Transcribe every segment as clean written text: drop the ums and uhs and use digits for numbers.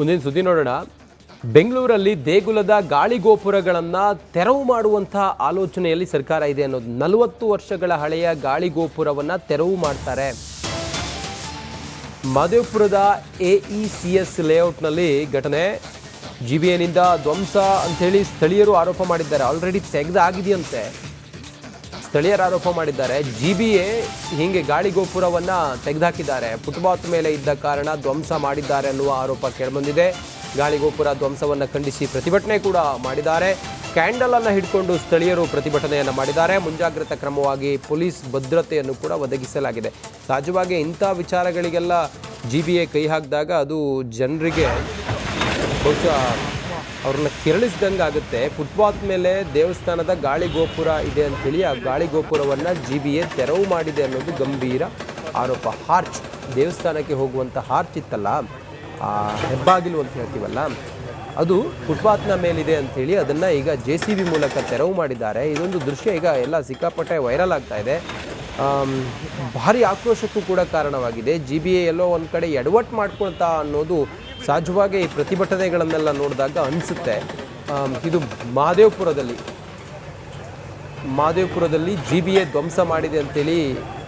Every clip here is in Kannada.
ಮುಂದಿನ ಸುದ್ದಿ ನೋಡೋಣ. ಬೆಂಗಳೂರಲ್ಲಿ ದೇಗುಲದ ಗಾಳಿ ಗೋಪುರಗಳನ್ನು ತೆರವು ಮಾಡುವಂತಹ ಆಲೋಚನೆಯಲ್ಲಿ ಸರ್ಕಾರ ಇದೆ ಅನ್ನೋದು. 40 ವರ್ಷಗಳ ಹಳೆಯ ಗಾಳಿ ಗೋಪುರವನ್ನು ತೆರವು ಮಾಡ್ತಾರೆ. ಮಹದೇವಪುರದ AECS ಲೇಔಟ್ನಲ್ಲಿ ಘಟನೆ. GBAನಿಂದ ಧ್ವಂಸ ಅಂಥೇಳಿ ಸ್ಥಳೀಯರು ಆರೋಪ ಮಾಡಿದ್ದಾರೆ. ಆಲ್ರೆಡಿ ತೆಗೆದಾಗಿದೆಯಂತೆ, ಸ್ಥಳೀಯರು ಆರೋಪ ಮಾಡಿದ್ದಾರೆ. GBA ಹೀಗೆ ಗಾಳಿ ಗೋಪುರವನ್ನು ತೆಗೆದುಹಾಕಿದ್ದಾರೆ. ಫುಟ್ಪಾತ್ ಮೇಲೆ ಇದ್ದ ಕಾರಣ ಧ್ವಂಸ ಮಾಡಿದ್ದಾರೆ ಅನ್ನುವ ಆರೋಪ ಕೇಳಿಬಂದಿದೆ. ಗಾಳಿ ಗೋಪುರ ಧ್ವಂಸವನ್ನು ಖಂಡಿಸಿ ಪ್ರತಿಭಟನೆ ಕೂಡ ಮಾಡಿದ್ದಾರೆ. ಕ್ಯಾಂಡಲ್ ಅನ್ನು ಹಿಡ್ಕೊಂಡು ಸ್ಥಳೀಯರು ಪ್ರತಿಭಟನೆಯನ್ನು ಮಾಡಿದ್ದಾರೆ. ಮುಂಜಾಗ್ರತಾ ಕ್ರಮವಾಗಿ ಪೊಲೀಸ್ ಭದ್ರತೆಯನ್ನು ಕೂಡ ಒದಗಿಸಲಾಗಿದೆ. ಸಹಜವಾಗಿ ಇಂಥ ವಿಚಾರಗಳಿಗೆಲ್ಲ GBA ಕೈ ಹಾಕಿದಾಗ ಅದು ಜನರಿಗೆ ಬಹುಶಃ ಅವ್ರನ್ನ ಕೆರಳಿಸ್ದಂಗೆ ಆಗುತ್ತೆ. ಫುಟ್ಪಾತ್ ಮೇಲೆ ದೇವಸ್ಥಾನದ ಗಾಳಿ ಗೋಪುರ ಇದೆ ಅಂತೇಳಿ ಆ ಗಾಳಿ ಗೋಪುರವನ್ನು GBA ತೆರವು ಮಾಡಿದೆ ಅನ್ನೋದು ಗಂಭೀರ ಆರೋಪ. ಹಾರ್ಚ್, ದೇವಸ್ಥಾನಕ್ಕೆ ಹೋಗುವಂಥ ಹಾರ್ಚ್ ಇತ್ತಲ್ಲ, ಹೆಬ್ಬಾಗಿಲು ಅಂತ ಹೇಳ್ತೀವಲ್ಲ, ಅದು ಫುಟ್ಪಾತ್ನ ಮೇಲಿದೆ ಅಂಥೇಳಿ ಅದನ್ನು ಈಗ JCB ಮೂಲಕ ತೆರವು ಮಾಡಿದ್ದಾರೆ. ಇದೊಂದು ದೃಶ್ಯ ಈಗ ಎಲ್ಲ ಸಿಕ್ಕಾಪಟ್ಟೆ ವೈರಲ್ ಆಗ್ತಾ ಇದೆ. ಭಾರಿ ಆಕ್ರೋಶಕ್ಕೂ ಕೂಡ ಕಾರಣವಾಗಿದೆ. GBA ಎಲ್ಲೋ ಒಂದು ಕಡೆ ಎಡವಟ್ಟು ಮಾಡ್ಕೊಳ್ತಾ ಅನ್ನೋದು ಸಹಜವಾಗಿ ಈ ಪ್ರತಿಭಟನೆಗಳನ್ನೆಲ್ಲ ನೋಡಿದಾಗ ಅನಿಸುತ್ತೆ. ಇದು ಮಹದೇವಪುರದಲ್ಲಿ GBA ಧ್ವಂಸ ಮಾಡಿದೆ ಅಂತೇಳಿ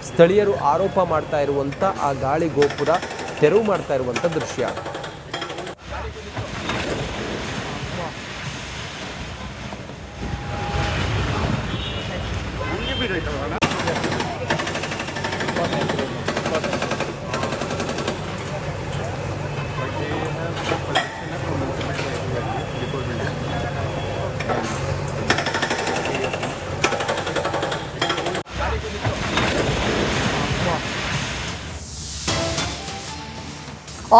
ಸ್ಥಳೀಯರು ಆರೋಪ ಮಾಡ್ತಾ ಇರುವಂಥ ಆ ಗಾಳಿ ಗೋಪುರ ತೆರವು ಮಾಡ್ತಾ ಇರುವಂಥ ದೃಶ್ಯ.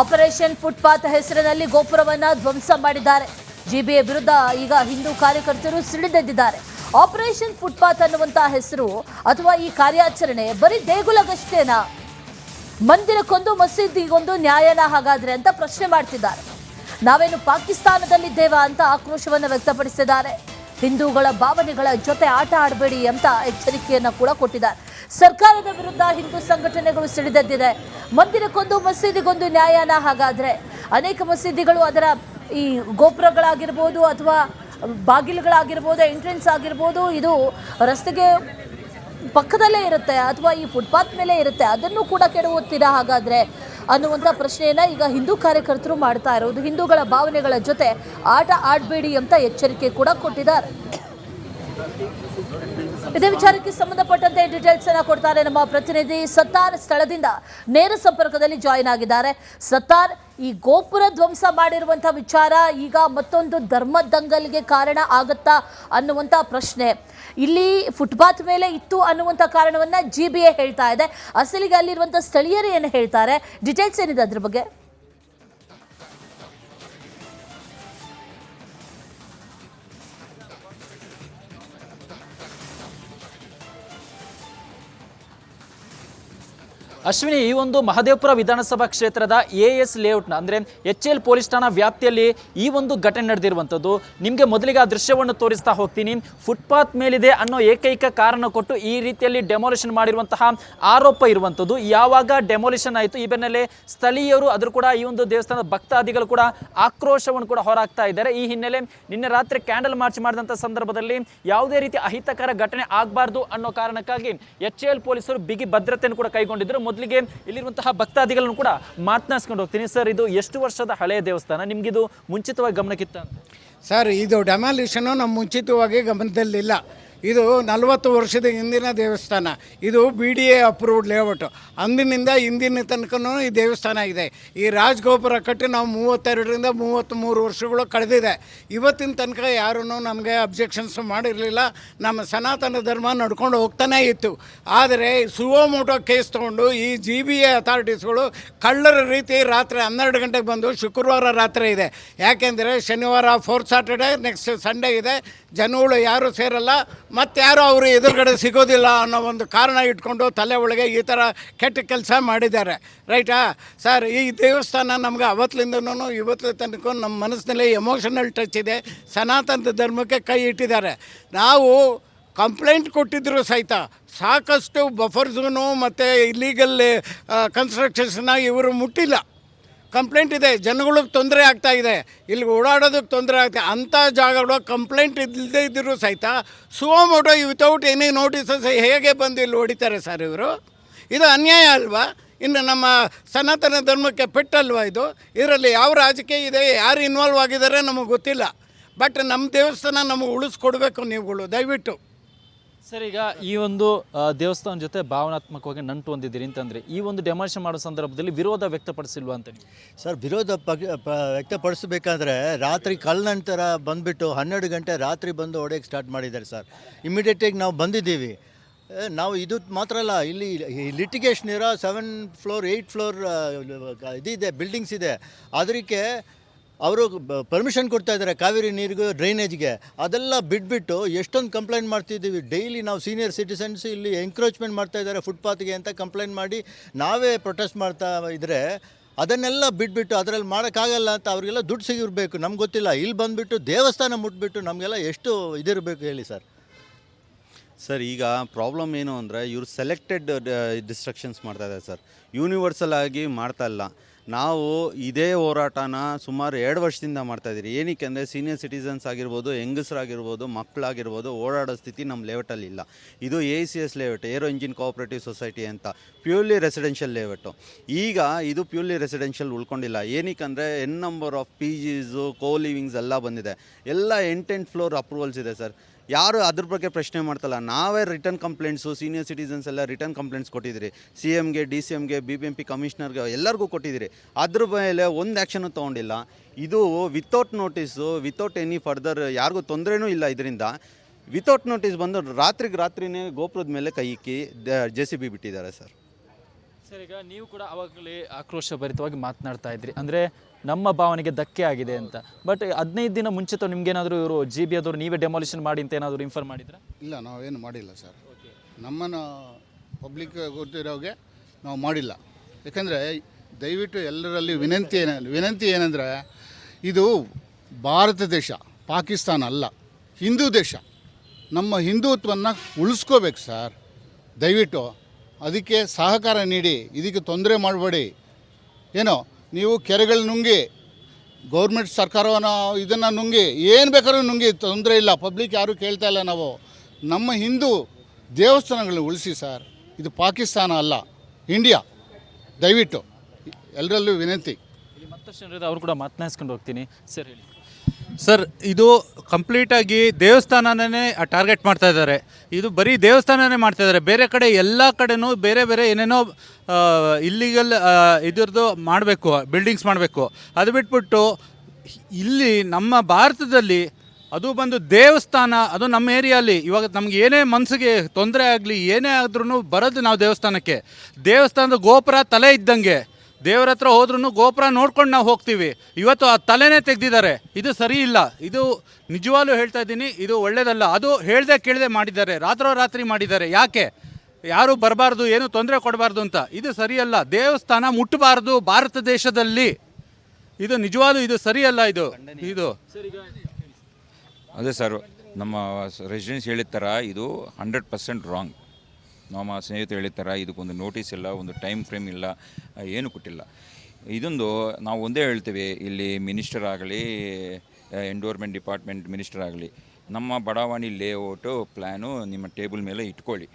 ಆಪರೇಷನ್ ಫುಟ್ಪಾತ್ ಹೆಸರಿನಲ್ಲಿ ಗೋಪುರವನ್ನ ಧ್ವಂಸ ಮಾಡಿದ್ದಾರೆ. GBA ವಿರುದ್ಧ ಈಗ ಹಿಂದೂ ಕಾರ್ಯಕರ್ತರು ಸಿಡಿದೆದ್ದಿದ್ದಾರೆ. ಆಪರೇಷನ್ ಫುಟ್ಪಾತ್ ಅನ್ನುವಂತಹ ಹೆಸರು ಅಥವಾ ಈ ಕಾರ್ಯಾಚರಣೆ ಬರೀ ದೇಗುಲಗಷ್ಟೇನಾ? ಮಂದಿರಕ್ಕೊಂದು ಮಸೀದಿಗೊಂದು ನ್ಯಾಯನ ಹಾಗಾದ್ರೆ ಅಂತ ಪ್ರಶ್ನೆ ಮಾಡ್ತಿದ್ದಾರೆ. ನಾವೇನು ಪಾಕಿಸ್ತಾನದಲ್ಲಿದ್ದೇವಾ ಅಂತ ಆಕ್ರೋಶವನ್ನು ವ್ಯಕ್ತಪಡಿಸಿದ್ದಾರೆ. ಹಿಂದೂಗಳ ಭಾವನೆಗಳ ಜೊತೆ ಆಟ ಆಡಬೇಡಿ ಅಂತ ಎಚ್ಚರಿಕೆಯನ್ನ ಕೂಡ ಕೊಟ್ಟಿದ್ದಾರೆ. ಸರ್ಕಾರದ ವಿರುದ್ಧ ಹಿಂದೂ ಸಂಘಟನೆಗಳು ಸಿಡಿದೆದ್ದಿದೆ. ಮಂದಿರಕ್ಕೊಂದು ಮಸೀದಿಗೊಂದು ನ್ಯಾಯನ ಹಾಗಾದ್ರೆ? ಅನೇಕ ಮಸೀದಿಗಳು ಅದರ ಈ ಗೋಪುರಗಳಾಗಿರ್ಬೋದು ಅಥವಾ ಬಾಗಿಲುಗಳಾಗಿರ್ಬೋದು, ಎಂಟ್ರೆನ್ಸ್ ಆಗಿರ್ಬೋದು, ಇದು ರಸ್ತೆಗೆ ಪಕ್ಕದಲ್ಲೇ ಇರುತ್ತೆ ಅಥವಾ ಈ ಫುಟ್ಪಾತ್ ಮೇಲೆ ಇರುತ್ತೆ, ಅದನ್ನು ಕೂಡ ಕೆಡವುತ್ತೀರಾ ಹಾಗಾದ್ರೆ ಅನ್ನುವಂಥ ಪ್ರಶ್ನೆಯನ್ನ ಈಗ ಹಿಂದೂ ಕಾರ್ಯಕರ್ತರು ಮಾಡ್ತಾ ಇರೋದು. ಹಿಂದೂಗಳ ಭಾವನೆಗಳ ಜೊತೆ ಆಟ ಆಡಬೇಡಿ ಅಂತ ಎಚ್ಚರಿಕೆ ಕೂಡ ಕೊಟ್ಟಿದ್ದಾರೆ. ಇದೇ ವಿಚಾರಕ್ಕೆ ಸಂಬಂಧಪಟ್ಟಂತೆ ಡೀಟೇಲ್ಸ್ ಅನ್ನ ಕೊಡ್ತಾರೆ ನಮ್ಮ ಪ್ರತಿನಿಧಿ ಸತ್ತಾರ್. ಸ್ಥಳದಿಂದ ನೇರ ಸಂಪರ್ಕದಲ್ಲಿ ಜಾಯಿನ್ ಆಗಿದ್ದಾರೆ. ಸತ್ತಾರ್, ಈ ಗೋಪುರ ಧ್ವಂಸ ಮಾಡಿರುವಂತಹ ವಿಚಾರ ಈಗ ಮತ್ತೊಂದು ಧರ್ಮ ದಂಗಲ್ಗೆ ಕಾರಣ ಆಗುತ್ತಾ ಅನ್ನುವಂಥ ಪ್ರಶ್ನೆ. ಇಲ್ಲಿ ಫುಟ್ಪಾತ್ ಮೇಲೆ ಇತ್ತು ಅನ್ನುವಂಥ ಕಾರಣವನ್ನ GBA ಹೇಳ್ತಾ ಇದೆ. ಅಸಲಿಗೆ ಅಲ್ಲಿರುವಂಥ ಸ್ಥಳೀಯರು ಏನು ಹೇಳ್ತಾರೆ? ಡೀಟೇಲ್ಸ್ ಏನಿದೆ ಅದ್ರ ಬಗ್ಗೆ? ಅಶ್ವಿನಿ, ಈ ಒಂದು ಮಹದೇವಪುರ ವಿಧಾನಸಭಾ ಕ್ಷೇತ್ರದ AS ಲೇಔಟ್ನ ಅಂದರೆ HL ಪೊಲೀಸ್ ಠಾಣಾ ವ್ಯಾಪ್ತಿಯಲ್ಲಿ ಈ ಒಂದು ಘಟನೆ ನಡೆದಿರುವಂಥದ್ದು. ನಿಮಗೆ ಮೊದಲಿಗೆ ಆ ದೃಶ್ಯವನ್ನು ತೋರಿಸ್ತಾ ಹೋಗ್ತೀನಿ. ಫುಟ್ಪಾತ್ ಮೇಲಿದೆ ಅನ್ನೋ ಏಕೈಕ ಕಾರಣ ಕೊಟ್ಟು ಈ ರೀತಿಯಲ್ಲಿ ಡೆಮೊಲಿಷನ್ ಮಾಡಿರುವಂತಹ ಆರೋಪ ಇರುವಂಥದ್ದು. ಯಾವಾಗ ಡೆಮೊಲಿಷನ್ ಆಯಿತು, ಈ ಬೆನ್ನಲ್ಲೇ ಸ್ಥಳೀಯರು ಅದ್ರ ಕೂಡ ಈ ಒಂದು ದೇವಸ್ಥಾನದ ಭಕ್ತಾದಿಗಳು ಕೂಡ ಆಕ್ರೋಶವನ್ನು ಕೂಡ ಹೊರಹಾಕ್ತಾ ಇದ್ದಾರೆ. ಈ ಹಿನ್ನೆಲೆ ನಿನ್ನೆ ರಾತ್ರಿ ಕ್ಯಾಂಡಲ್ ಮಾರ್ಚ್ ಮಾಡಿದಂಥ ಸಂದರ್ಭದಲ್ಲಿ ಯಾವುದೇ ರೀತಿ ಅಹಿತಕರ ಘಟನೆ ಆಗಬಾರ್ದು ಅನ್ನೋ ಕಾರಣಕ್ಕಾಗಿ HL ಪೊಲೀಸರು ಬಿಗಿ ಭದ್ರತೆಯನ್ನು ಕೂಡ ಕೈಗೊಂಡಿದ್ದರು. ಮೊದಲಿಗೆ ಇಲ್ಲಿರುವಂತಹ ಭಕ್ತಾದಿಗಳನ್ನು ಕೂಡ ಮಾತನಾಡಿಸ್ಕೊಂಡು ಹೋಗ್ತೀನಿ. ಸರ್, ಇದು ಎಷ್ಟು ವರ್ಷದ ಹಳೆಯ ದೇವಸ್ಥಾನ? ನಿಮ್ಗಿದು ಮುಂಚಿತವಾಗಿ ಗಮನಕ್ಕಿತ್ತ? ಸರ್, ಇದು ಡೆಮಾಲಿಷನು ನಮ್ಮ ಮುಂಚಿತವಾಗಿ ಗಮನದಲ್ಲಿಲ್ಲ. ಇದು 40 ವರ್ಷದ ಹಿಂದಿನ ದೇವಸ್ಥಾನ. ಇದು BDA ಅಪ್ರೂವ್ಡ್ ಲೇಔಟು. ಅಂದಿನಿಂದ ಇಂದಿನ ತನಕನೂ ಈ ದೇವಸ್ಥಾನ ಇದೆ. ಈ ರಾಜಗೋಪುರ ಕಟ್ಟಿ ನಾವು 32ರಿಂದ 33 ವರ್ಷಗಳು ಕಳೆದಿದೆ. ಇವತ್ತಿನ ತನಕ ಯಾರೂ ನಮಗೆ ಅಬ್ಜೆಕ್ಷನ್ಸ್ ಮಾಡಿರಲಿಲ್ಲ. ನಮ್ಮ ಸನಾತನ ಧರ್ಮ ನಡ್ಕೊಂಡು ಹೋಗ್ತಾನೇ ಇತ್ತು. ಆದರೆ ಸುವೋಮೋಟೋ ಕೇಸ್ ತೊಗೊಂಡು ಈ GBA ಅಥಾರಿಟೀಸ್ಗಳು ಕಳ್ಳರ ರೀತಿ ರಾತ್ರಿ 12 ಗಂಟೆಗೆ ಬಂದು, ಶುಕ್ರವಾರ ರಾತ್ರಿ ಇದೆ, ಯಾಕೆಂದರೆ ಶನಿವಾರ 4th ಸ್ಯಾಟರ್ಡೇ, ನೆಕ್ಸ್ಟ್ ಸಂಡೇ ಇದೆ, ಜನಗಳು ಯಾರೂ ಸೇರಲ್ಲ, ಮತ್ತು ಯಾರೂ ಅವರು ಎದುರುಗಡೆ ಸಿಗೋದಿಲ್ಲ ಅನ್ನೋ ಒಂದು ಕಾರಣ ಇಟ್ಕೊಂಡು ತಲೆ ಒಳಗೆ ಈ ಥರ ಕೆಟ್ಟ ಕೆಲಸ ಮಾಡಿದ್ದಾರೆ. ರೈಟಾ ಸರ್? ಈ ದೇವಸ್ಥಾನ ನಮ್ಗೆ ಅವತ್ತಿನಿಂದನೂ ಇವತ್ತಿನ ತನಕ ನಮ್ಮ ಮನಸ್ಸಿನಲ್ಲಿ ಎಮೋಷನಲ್ ಟಚ್ ಇದೆ. ಸನಾತನ ಧರ್ಮಕ್ಕೆ ಕೈ ಇಟ್ಟಿದ್ದಾರೆ. ನಾವು ಕಂಪ್ಲೇಂಟ್ ಕೊಟ್ಟಿದ್ದರೂ ಸಹಿತ ಸಾಕಷ್ಟು ಬಫರ್ ಝೋನು ಮತ್ತು ಇಲ್ಲೀಗಲ್ ಕನ್ಸ್ಟ್ರಕ್ಷನ್ಸ್ನ ಇವರು ಮುಟ್ಟಿಲ್ಲ. ಕಂಪ್ಲೇಂಟ್ ಇದೆ, ಜನಗಳಿಗೆ ತೊಂದರೆ ಆಗ್ತಾ ಇದೆ, ಇಲ್ಲಿ ಓಡಾಡೋದಕ್ಕೆ ತೊಂದರೆ ಆಗ್ತಾಯಿದೆ. ಅಂಥ ಜಾಗಗಳು ಕಂಪ್ಲೇಂಟ್ ಇಲ್ಲದೇ ಇದ್ದರೂ ಸಹಿತ ಸುವೋಮೋಟೋ ವಿತೌಟ್ ಎನಿ ನೋಟಿಸಸ್ ಹೇಗೆ ಬಂದು ಇಲ್ಲಿ ಹೊಡಿತಾರೆ ಸರ್ ಇವರು? ಇದು ಅನ್ಯಾಯ ಅಲ್ವಾ? ಇನ್ನು ನಮ್ಮ ಸನಾತನ ಧರ್ಮಕ್ಕೆ ಪೆಟ್ಟಲ್ವಾ ಇದು? ಇದರಲ್ಲಿ ಯಾವ ರಾಜಕೀಯ ಇದೆ, ಯಾರು ಇನ್ವಾಲ್ವ್ ಆಗಿದ್ದಾರೆ ನಮಗೆ ಗೊತ್ತಿಲ್ಲ. ಬಟ್ ನಮ್ಮ ದೇವಸ್ಥಾನ ನಮಗೆ ಉಳಿಸ್ಕೊಡ್ಬೇಕು ನೀವುಗಳು ದಯವಿಟ್ಟು. ಸರ್, ಈಗ ಈ ಒಂದು ದೇವಸ್ಥಾನ ಜೊತೆ ಭಾವನಾತ್ಮಕವಾಗಿ ನಂಟು ಹೊಂದಿದ್ದೀರಿ ಅಂತಂದರೆ ಈ ಒಂದು ಡೆಮಾಲಿಷನ್ ಮಾಡೋ ಸಂದರ್ಭದಲ್ಲಿ ವಿರೋಧ ವ್ಯಕ್ತಪಡಿಸಿಲ್ವಾ ಅಂತ? ಸರ್, ವಿರೋಧ ವ್ಯಕ್ತಪಡಿಸಬೇಕಾದ್ರೆ ರಾತ್ರಿ ನಂತರ ಬಂದುಬಿಟ್ಟು 12 ಗಂಟೆ ರಾತ್ರಿ ಬಂದು ಹೊಡೆಯೋಕ್ಕೆ ಸ್ಟಾರ್ಟ್ ಮಾಡಿದ್ದಾರೆ ಸರ್. ಇಮಿಡಿಯೇಟಾಗಿ ನಾವು ಬಂದಿದ್ದೀವಿ. ನಾವು ಇದು ಮಾತ್ರ ಅಲ್ಲ, ಇಲ್ಲಿ ಲಿಟಿಗೇಷನ್ ಇರೋ 7 ಫ್ಲೋರ್ 8 ಫ್ಲೋರ್ ಇದಿದೆ, ಬಿಲ್ಡಿಂಗ್ಸ್ ಇದೆ. ಅದಕ್ಕೆ ಅವರು ಪರ್ಮಿಷನ್ ಕೊಡ್ತಾ ಇದ್ದಾರೆ ಕಾವೇರಿ ನೀರಿಗೂ ಡ್ರೈನೇಜ್ಗೆ. ಅದೆಲ್ಲ ಬಿಟ್ಬಿಟ್ಟು ಎಷ್ಟೊಂದು ಕಂಪ್ಲೇಂಟ್ ಮಾಡ್ತಿದ್ದೀವಿ ಡೈಲಿ ನಾವು. ಸೀನಿಯರ್ ಸಿಟಿಸನ್ಸ್ ಇಲ್ಲಿ ಎಂಕ್ರೋಚ್ಮೆಂಟ್ ಮಾಡ್ತಾ ಇದ್ದಾರೆ ಫುಟ್ಪಾತ್ಗೆ ಅಂತ ಕಂಪ್ಲೇಂಟ್ ಮಾಡಿ ನಾವೇ ಪ್ರೊಟೆಸ್ಟ್ ಮಾಡ್ತಾ ಇದ್ದರೆ ಅದನ್ನೆಲ್ಲ ಬಿಟ್ಬಿಟ್ಟು ಅದರಲ್ಲಿ ಮಾಡೋಕ್ಕಾಗಲ್ಲ ಅಂತ ಅವ್ರಿಗೆಲ್ಲ ದುಡ್ಡು ಸಿಗಿರಬೇಕು, ನಮ್ಗೆ ಗೊತ್ತಿಲ್ಲ. ಇಲ್ಲಿ ಬಂದುಬಿಟ್ಟು ದೇವಸ್ಥಾನ ಮುಟ್ಬಿಟ್ಟು ನಮಗೆಲ್ಲ ಎಷ್ಟು ಇದಿರಬೇಕು ಹೇಳಿ ಸರ್. ಸರ್, ಈಗ ಪ್ರಾಬ್ಲಮ್ ಏನು ಅಂದರೆ ಇವರು ಸೆಲೆಕ್ಟೆಡ್ ಡಿಸ್ಟ್ರಕ್ಷನ್ಸ್ ಮಾಡ್ತಾಯಿದ್ದಾರೆ ಸರ್, ಯೂನಿವರ್ಸಲ್ ಆಗಿ ಮಾಡ್ತಾ ಇಲ್ಲ. ನಾವು ಇದೇ ಹೋರಾಟನ ಸುಮಾರು 2 ವರ್ಷದಿಂದ ಮಾಡ್ತಾಯಿದ್ದೀರಿ. ಏನಕ್ಕೆ ಅಂದರೆ ಸೀನಿಯರ್ ಸಿಟಿಸನ್ಸ್ ಆಗಿರ್ಬೋದು, ಹೆಂಗಸರಾಗಿರ್ಬೋದು, ಮಕ್ಕಳಾಗಿರ್ಬೋದು ಓಡಾಡೋ ಸ್ಥಿತಿ ನಮ್ಮ ಲೇಔಟಲ್ಲಿ ಇಲ್ಲ. ಇದು ACS layout, aero engine cooperative society ಅಂತ, ಪ್ಯೂರ್ಲಿ ರೆಸಿಡೆನ್ಷಿಯಲ್ ಲೇಔಟು. ಈಗ ಇದು ಪ್ಯೂರ್ಲಿ ರೆಸಿಡೆನ್ಷಿಯಲ್ ಉಳ್ಕೊಂಡಿಲ್ಲ. ಏನಕ್ಕೆ ಅಂದರೆ number of PGs, co livings ಎಲ್ಲ ಬಂದಿದೆ. ಎಲ್ಲ 8 ಫ್ಲೋರ್ ಅಪ್ರೂವಲ್ಸ್ ಇದೆ ಸರ್. ಯಾರು ಅದ್ರ ಬಗ್ಗೆ ಪ್ರಶ್ನೆ ಮಾಡ್ತಲ್ಲ. ನಾವೇ ರಿಟರ್ನ್ ಕಂಪ್ಲೇಂಟ್ಸು, ಸೀನಿಯರ್ ಸಿಟಿಸನ್ಸ್ ಎಲ್ಲ ರಿಟರ್ನ್ ಕಂಪ್ಲೇಂಟ್ಸ್ ಕೊಟ್ಟಿದ್ದೀರಿ. CMಗೆ, DCMಗೆ, BBMP ಕಮಿಷನರ್ಗೆ ಎಲ್ಲರಿಗೂ ಕೊಟ್ಟಿದ್ದೀರಿ. ಅದ್ರ ಮೇಲೆ ಒಂದು ಆ್ಯಕ್ಷನ್ನು ತೊಗೊಂಡಿಲ್ಲ. ಇದು without notice, without any further ಯಾರಿಗೂ ತೊಂದರೆನೂ ಇಲ್ಲ. ಇದರಿಂದ ವಿತೌಟ್ ನೋಟಿಸ್ ಬಂದು ರಾತ್ರಿನೇ ಗೋಪುರದ ಮೇಲೆ ಕೈ ಇಕ್ಕಿ JCB ಬಿಟ್ಟಿದ್ದಾರೆ ಸರ್. ಸರ್, ಈಗ ನೀವು ಕೂಡ ಅವಾಗಲೇ ಆಕ್ರೋಶಭರಿತವಾಗಿ ಮಾತನಾಡ್ತಾ ಇದ್ರಿ, ಅಂದರೆ ನಮ್ಮ ಭಾವನೆಗೆ ಧಕ್ಕೆ ಆಗಿದೆ ಅಂತ. ಬಟ್ 15 ದಿನ ಮುಂಚಿತ ನಿಮ್ಗೇನಾದರೂ ಇವರು GB ಆದವರು ನೀವೇ ಡೆಮಾಲಿಷನ್ ಮಾಡಿ ಅಂತ ಏನಾದರೂ ಇನ್ಫಾರ್ಮ್ ಮಾಡಿದ್ರಾ? ಇಲ್ಲ, ನಾವೇನು ಮಾಡಿಲ್ಲ ಸರ್. ನಮ್ಮನ್ನು ಪಬ್ಲಿಕ್ ಗೊತ್ತಿರೋಗೆ ನಾವು ಮಾಡಿಲ್ಲ. ಯಾಕಂದರೆ ದಯವಿಟ್ಟು ಎಲ್ಲರಲ್ಲಿ ವಿನಂತಿ ಏನಂದರೆ, ಇದು ಭಾರತ ದೇಶ, ಪಾಕಿಸ್ತಾನ ಅಲ್ಲ, ಹಿಂದೂ ದೇಶ. ನಮ್ಮ ಹಿಂದುತ್ವವನ್ನು ಉಳಿಸ್ಕೋಬೇಕು ಸರ್. ದಯವಿಟ್ಟು ಅದಕ್ಕೆ ಸಹಕಾರ ನೀಡಿ, ಇದಕ್ಕೆ ತೊಂದರೆ ಮಾಡಬೇಡಿ. ಏನೋ ನೀವು ಕೆರೆಗಳು ನುಂಗಿ, ಗೌರ್ಮೆಂಟ್ ಸರ್ಕಾರವನ್ನು ಇದನ್ನು ನುಂಗಿ, ಏನು ಬೇಕಾದ್ರೂ ನುಂಗಿ, ತೊಂದರೆ ಇಲ್ಲ. ಪಬ್ಲಿಕ್ ಯಾರೂ ಕೇಳ್ತಾ ಇಲ್ಲ. ನಾವು ನಮ್ಮ ಹಿಂದೂ ದೇವಸ್ಥಾನಗಳನ್ನ ಉಳಿಸಿ ಸರ್. ಇದು ಪಾಕಿಸ್ತಾನ ಅಲ್ಲ, ಇಂಡಿಯಾ. ದಯವಿಟ್ಟು ಎಲ್ಲರಲ್ಲೂ ವಿನಂತಿ. ಮತ್ತಷ್ಟು ಅವರು ಕೂಡ ಮಾತನಾಡಿಸ್ಕೊಂಡು ಹೋಗ್ತೀನಿ. ಸರ್, ಹೇಳಿ ಸರ್. ಇದು ಕಂಪ್ಲೀಟಾಗಿ ದೇವಸ್ಥಾನನೇ ಟಾರ್ಗೆಟ್ ಮಾಡ್ತಾ ಇದ್ದಾರೆ. ಇದು ಬರೀ ದೇವಸ್ಥಾನನೇ ಮಾಡ್ತಾ ಇದ್ದಾರೆ. ಬೇರೆ ಕಡೆ ಎಲ್ಲ ಕಡೆನೂ ಬೇರೆ ಬೇರೆ ಏನೇನೋ ಇಲ್ಲಿಗಲ್ ಇದ್ರದ್ದು ಮಾಡಬೇಕು, ಬಿಲ್ಡಿಂಗ್ಸ್ ಮಾಡಬೇಕು. ಅದು ಬಿಟ್ಬಿಟ್ಟು ಇಲ್ಲಿ ನಮ್ಮ ಭಾರತದಲ್ಲಿ ಅದು ಬಂದು ದೇವಸ್ಥಾನ, ಅದು ನಮ್ಮ ಏರಿಯಲ್ಲಿ ಇವಾಗ ನಮ್ಗೆ ಏನೇ ಮನಸ್ಸಿಗೆ ತೊಂದರೆ ಆಗಲಿ ಏನೇ ಆದ್ರೂ ಬರೋದು ನಾವು ದೇವಸ್ಥಾನಕ್ಕೆ. ದೇವಸ್ಥಾನದ ಗೋಪುರ ತಲೆ ಇದ್ದಂಗೆ, ದೇವರ ಹತ್ರ ಹೋದ್ರೂ ಗೋಪುರ ನೋಡ್ಕೊಂಡು ನಾವು ಹೋಗ್ತೀವಿ. ಇವತ್ತು ಆ ತಲೆನೇ ತೆಗೆದಿದ್ದಾರೆ. ಇದು ಸರಿ ಇಲ್ಲ. ಇದು ನಿಜವಾಗ್ಲೂ ಹೇಳ್ತಾ ಇದ್ದೀನಿ, ಇದು ಒಳ್ಳೆಯದಲ್ಲ. ಅದು ಹೇಳ್ದೆ ಕೇಳದೆ ಮಾಡಿದ್ದಾರೆ, ರಾತ್ರಿ ಮಾಡಿದ್ದಾರೆ. ಯಾಕೆ? ಯಾರು ಬರಬಾರ್ದು, ಏನು ತೊಂದರೆ ಕೊಡಬಾರ್ದು ಅಂತ. ಇದು ಸರಿಯಲ್ಲ. ದೇವಸ್ಥಾನ ಮುಟ್ಟಬಾರ್ದು ಭಾರತ ದೇಶದಲ್ಲಿ. ಇದು ನಿಜವಾಗ್ಲೂ ಇದು ಸರಿಯಲ್ಲ. ಇದು ಅದೇ ಸರ್, ನಮ್ಮ ರೆಸಿಡೆನ್ಸ್ ಹೇಳಿದ ಥರ ಇದು 100% ರಾಂಗ್. ನಮ್ಮ ಸ್ನೇಹಿತರು ಹೇಳಿದ ಥರ ಇದಕ್ಕೊಂದು ನೋಟಿಸ್ ಇಲ್ಲ, ಒಂದು ಟೈಮ್ ಫ್ರೇಮ್ ಇಲ್ಲ, ಏನು ಕೊಟ್ಟಿಲ್ಲ. ಇದೊಂದು ನಾವು ಒಂದೇ ಹೇಳ್ತೀವಿ, ಇಲ್ಲಿ ಮಿನಿಸ್ಟರ್ ಆಗಲಿ, ಎಂಡೋರ್ಮೆಂಟ್ ಡಿಪಾರ್ಟ್ಮೆಂಟ್ ಮಿನಿಸ್ಟರ್ ಆಗಲಿ, ನಮ್ಮ ಬಡಾವಣೆ ಲೇಔಟು ಪ್ಲ್ಯಾನು ನಿಮ್ಮ ಟೇಬಲ್ ಮೇಲೆ ಇಟ್ಕೊಳ್ಳಿ,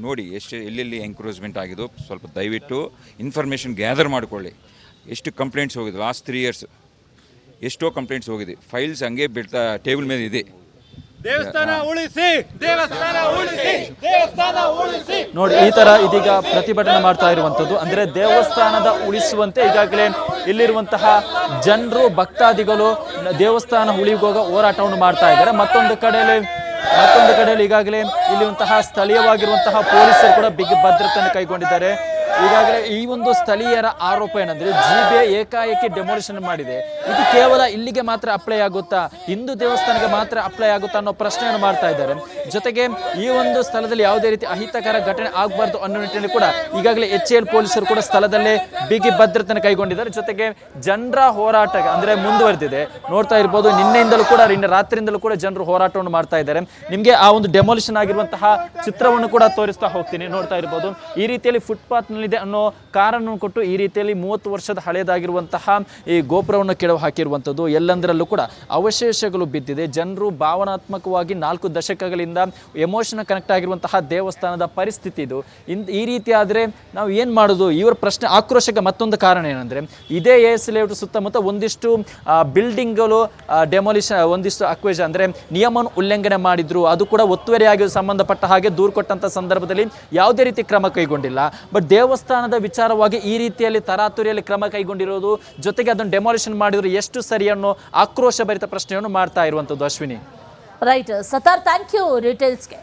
ನೋಡಿ ಎಷ್ಟು ಎಲ್ಲೆಲ್ಲಿ ಎಂಕ್ರೋಚ್ಮೆಂಟ್ ಆಗಿದ್ದು ಸ್ವಲ್ಪ ದಯವಿಟ್ಟು ಇನ್ಫಾರ್ಮೇಷನ್ ಗ್ಯಾದರ್ ಮಾಡಿಕೊಳ್ಳಿ. ಎಷ್ಟು ಕಂಪ್ಲೇಂಟ್ಸ್ ಹೋಗಿದೆ ಲಾಸ್ಟ್ 3 ಇಯರ್ಸ್, ಎಷ್ಟೋ ಕಂಪ್ಲೇಂಟ್ಸ್ ಹೋಗಿದೆ. ಫೈಲ್ಸ್ ಹಂಗೆ ಬಿಡ್ತಾ ಟೇಬಲ್ ಮೇಲೆ ಇದೆ. ದೇವಸ್ಥಾನ ಉಳಿಸಿ, ದೇವಸ್ಥಾನ ಉಳಿಸಿ, ದೇವಸ್ಥಾನ ಉಳಿಸಿ. ನೋಡಿ, ಈ ತರ ಇದೀಗ ಪ್ರತಿಭಟನೆ ಮಾಡ್ತಾ ಇರುವಂತದ್ದು. ಅಂದ್ರೆ ದೇವಸ್ಥಾನದ ಉಳಿಸುವಂತೆ ಈಗಾಗಲೇ ಇಲ್ಲಿರುವಂತಹ ಜನರು, ಭಕ್ತಾದಿಗಳು ದೇವಸ್ಥಾನ ಉಳಿಗೋಗ ಹೋರಾಟವನ್ನು ಮಾಡ್ತಾ ಇದ್ದಾರೆ. ಮತ್ತೊಂದು ಕಡೆಯಲ್ಲಿ ಈಗಾಗಲೇ ಇಲ್ಲಿರುವಂತಹ ಸ್ಥಳೀಯವಾಗಿರುವಂತಹ ಪೊಲೀಸರು ಕೂಡ ಬಿಗಿ ಭದ್ರತೆಯನ್ನು ಕೈಗೊಂಡಿದ್ದಾರೆ. ಈಗಾಗಲೇ ಈ ಒಂದು ಸ್ಥಳೀಯರ ಆರೋಪ ಏನಂದ್ರೆ GBA ಏಕಾಏಕಿ ಡೆಮೋಲಿಷನ್ ಮಾಡಿದೆ, ಇದು ಕೇವಲ ಇಲ್ಲಿಗೆ ಮಾತ್ರ ಅಪ್ಲೈ ಆಗುತ್ತಾ, ಹಿಂದೂ ದೇವಸ್ಥಾನಕ್ಕೆ ಮಾತ್ರ ಅಪ್ಲೈ ಆಗುತ್ತಾ ಅನ್ನೋ ಪ್ರಶ್ನೆಯನ್ನು ಮಾಡ್ತಾ ಇದ್ದಾರೆ. ಜೊತೆಗೆ ಈ ಒಂದು ಸ್ಥಳದಲ್ಲಿ ಯಾವುದೇ ರೀತಿ ಅಹಿತಕರ ಘಟನೆ ಆಗಬಾರ್ದು ಅನ್ನೋ ನಿಟ್ಟಿನಲ್ಲಿ ಕೂಡ ಈಗಾಗಲೇ HAL ಪೊಲೀಸರು ಕೂಡ ಸ್ಥಳದಲ್ಲೇ ಬಿಗಿ ಭದ್ರತೆಯನ್ನು ಕೈಗೊಂಡಿದ್ದಾರೆ. ಜೊತೆಗೆ ಜನರ ಹೋರಾಟ ಅಂದ್ರೆ ಮುಂದುವರೆದಿದೆ. ನೋಡ್ತಾ ಇರ್ಬೋದು, ನಿನ್ನೆ ರಾತ್ರಿಯಿಂದಲೂ ಕೂಡ ಜನರು ಹೋರಾಟವನ್ನು ಮಾಡ್ತಾ ಇದ್ದಾರೆ. ನಿಮಗೆ ಆ ಒಂದು ಡೆಮೋಲಿಷನ್ ಆಗಿರುವಂತಹ ಚಿತ್ರವನ್ನು ಕೂಡ ತೋರಿಸ್ತಾ ಹೋಗ್ತೀನಿ. ನೋಡ್ತಾ ಇರ್ಬೋದು, ಈ ರೀತಿಯಲ್ಲಿ ಫುಟ್ಪಾತ್ ನಲ್ಲಿ ಕಂಡೀಷನ್ನಲ್ಲಿದೆ ಅನ್ನೋ ಕಾರಣ ಕೊಟ್ಟು ಈ ರೀತಿಯಲ್ಲಿ 30 ವರ್ಷದ ಹಳೆಯದಾಗಿರುವಂತಹ ಈ ಗೋಪುರವನ್ನು ಕೆಡವು ಹಾಕಿರುವಂಥದ್ದು. ಎಲ್ಲಂದರಲ್ಲೂ ಕೂಡ ಅವಶೇಷಗಳು ಬಿದ್ದಿದೆ. ಜನರು ಭಾವನಾತ್ಮಕವಾಗಿ 4 ದಶಕಗಳಿಂದ ಎಮೋಷನ್ ಕನೆಕ್ಟ್ ಆಗಿರುವಂತಹ ದೇವಸ್ಥಾನದ ಪರಿಸ್ಥಿತಿ ಇದು. ಈ ರೀತಿ ಆದರೆ ನಾವು ಏನು ಮಾಡೋದು? ಇವರ ಪ್ರಶ್ನೆ ಆಕ್ರೋಶಕ್ಕೆ ಮತ್ತೊಂದು ಕಾರಣ ಏನಂದರೆ, ಇದೇ AS ಲೇಔಟ್ ಸುತ್ತಮುತ್ತ ಒಂದಿಷ್ಟು ಬಿಲ್ಡಿಂಗ್ಗಳು ಡೆಮಾಲಿಷನ್, ಒಂದಿಷ್ಟು ಅಕ್ವೇಜ ಅಂದರೆ ನಿಯಮವನ್ನು ಉಲ್ಲಂಘನೆ ಮಾಡಿದ್ರು. ಅದು ಕೂಡ ಒತ್ತುವರಿಯಾಗಿ ಸಂಬಂಧಪಟ್ಟ ಹಾಗೆ ದೂರು ಕೊಟ್ಟಂಥ ಸಂದರ್ಭದಲ್ಲಿ ಯಾವುದೇ ರೀತಿ ಕ್ರಮ ಕೈಗೊಂಡಿಲ್ಲ. ಬಟ್ ದೇವಸ್ಥಾನದ ವಿಚಾರವಾಗಿ ಈ ರೀತಿಯಲ್ಲಿ ತರಾತುರಿಯಲ್ಲಿ ಕ್ರಮ ಕೈಗೊಂಡಿರೋದು, ಜೊತೆಗೆ ಅದನ್ನು ಡೆಮಾಲಿಷನ್ ಮಾಡಿದ್ರು ಎಷ್ಟು ಸರಿ ಅನ್ನೋ ಆಕ್ರೋಶ ಭರಿತ ಪ್ರಶ್ನೆಯನ್ನು ಮಾಡ್ತಾ ಇರುವಂಥದ್ದು. Ashwini. Right Sattar, thank you ಡೀಟೇಲ್ಸ್ಗೆ.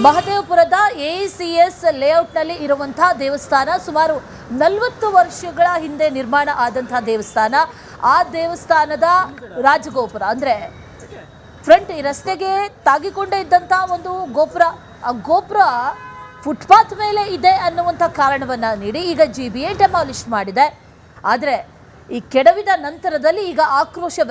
ಮಹದೇವಪುರದ AECS ಲೇಔಟ್ನಲ್ಲಿ ಇರುವಂತಹ ದೇವಸ್ಥಾನ ಸುಮಾರು 40 ವರ್ಷಗಳ ಹಿಂದೆ ನಿರ್ಮಾಣ ಆದಂತಹ ದೇವಸ್ಥಾನ. ಆ ದೇವಸ್ಥಾನದ ರಾಜಗೋಪುರ ಅಂದರೆ ಫ್ರಂಟ್ ಈ ರಸ್ತೆಗೆ ತಾಗಿಕೊಂಡೇ ಇದ್ದಂಥ ಒಂದು ಗೋಪುರ, ಆ ಗೋಪುರ ಫುಟ್ಪಾತ್ ಮೇಲೆ ಇದೆ ಅನ್ನುವಂಥ ಕಾರಣವನ್ನು ನೀಡಿ ಈಗ GBA ಡೆಮಾಲಿಷ್ ಮಾಡಿದೆ. ಆದರೆ ಈ ಕೆಡವಿದ ನಂತರದಲ್ಲಿ ಈಗ ಆಕ್ರೋಶ